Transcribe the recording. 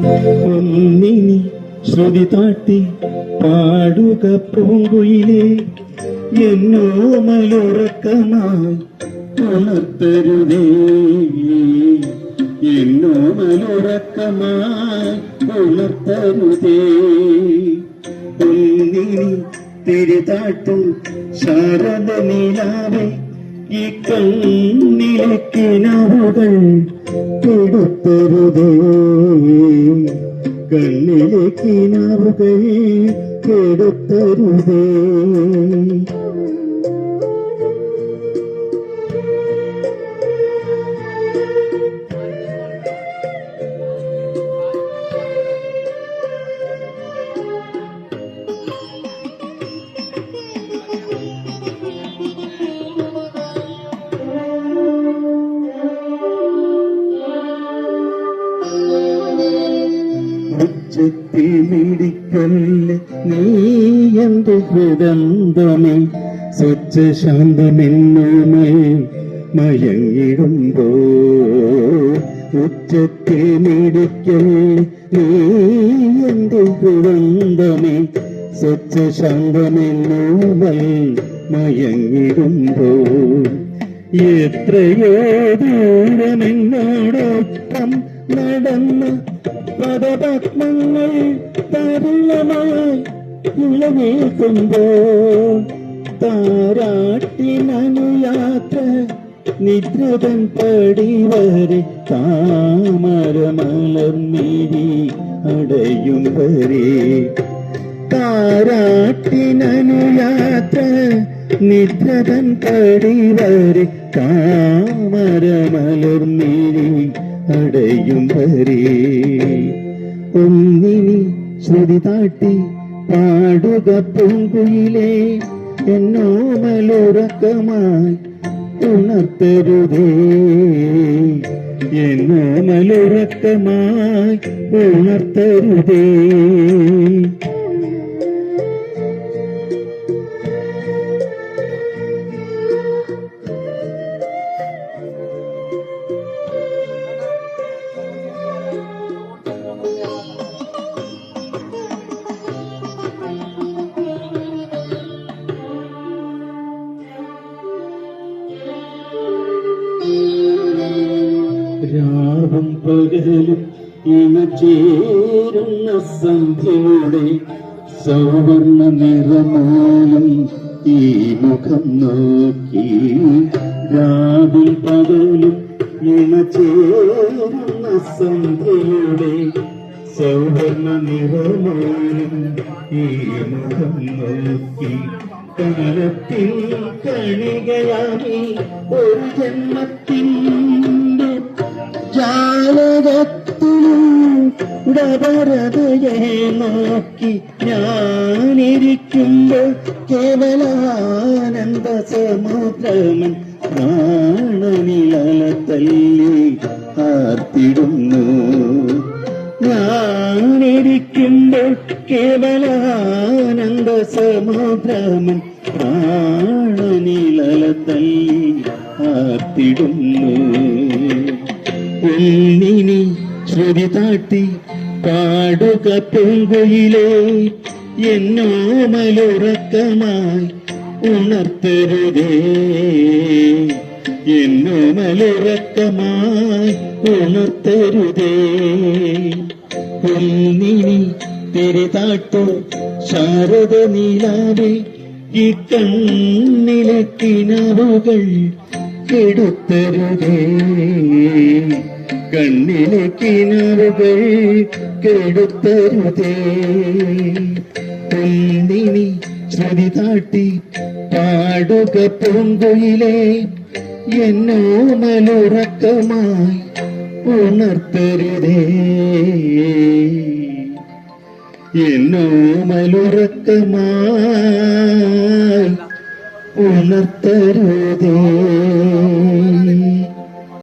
ഒന്നിനി ശ്രുതി താട്ടി പാടുക പൂങ്കുയിലേ, എന്നോ മലുറക്കമായി ഉണർത്തരുതേ, എന്നോ മലുറക്കമായി ഉണർത്തരുതേ. ഒന്നിനി തിരിതാട്ടും ശാരദ നിലാവേ, ഈ കണ്ണിലെ കിനാവുകൾ കെടുത്തരുതേ, കണ്ണിലെ കിനാവുകൾ കെടുത്തരുതേ. ഉച്ചത്തിൽ മിടിക്കല്ല് നീ എന്റെ ഹൃദന്തമേ, സ്വച്ഛ ശാന്തമെന്നുമേ മയങ്ങിടുമ്പോ. ഉച്ചത്തിൽ മിടിക്കല്ല് നീ എന്റെ ഹൃദന്തമേ, സ്വച്ഛ ശാന്തമെന്നുമേ മയങ്ങിടുമ്പോ. എത്രയോ ദൂരമെന്നോടൊപ്പം നടന്ന പദപത്മങ്ങൾ തരുളമായി ഇളവേൽക്കുമ്പോൾ, താരാട്ടിനനുയാത്ര നിദ്രതൻ പടിവരെ, താമരമലർമിഴി അടയും വരെ. താരാട്ടിനനുയാത്ര നിദ്രതൻ പടിവരെ, താമരമലർമിഴി അടയും വരെ. ഒന്നിനി ശ്രുതി താട്ടി പാടുക പൂങ്കുയിലേ, എന്നോ മലുറക്കമായി ഉണർത്തരുതേ, എന്നോ മലുറക്കമായി ഉണർത്തരുതേ. രാവും പകലും ഇണചേരുന്ന സന്ധ്യയുടെ സൗവർണ്ണ നിറമോലും ഈ മുഖം നോക്കി. രാവും പകലും ഇണചേരുന്ന സന്ധ്യയുടെ സൗവർണ്ണ നിറമോലും ഈ മുഖം നോക്കി. കാലത്തിൽ കണികയായി ഒരു ജന്മത്തിൻ്റെ ജാലകത്തിലും ഡബരതയെ നോക്കി ഞാനിരിക്കുമ്പോൾ കേവലാനന്ദ സമുദ്രമൻ പ്രാണനിലല തല്ലി ആർത്തിടുന്നു. ഞാനിരിക്കുമ്പോൾ കേവലാനന്ദ സമുദ്രമൻ പ്രാണനിലല തല്ലി ആർത്തിടുന്നു. ഒന്നിനി ശ്രുതി താട്ടി പാടുക പൂങ്കുയിലേ, എന്നോ മലുറക്കമായി ഉണർത്തരുതേ, എന്നോ മലുറക്കമായി ഉണർത്തരുതേ. ഒന്നിനി തിരിതാട്ടു ശാരദ നിലാവേ, ഈ കണ്ണിലെ കിനാവുകൾ കെടുത്തരുതേ, കണ്ണിലെ കിനാവുകൾ കെടുത്തരുതേ. ഒന്നിനി ശ്രുതി താട്ടി പാടുക പൂങ്കുയിലേ, എന്നോ മലുറക്കമായി ഉണർത്തരുതേ, എന്നോ മലുറക്കമായി ഉണർത്തരുതേ.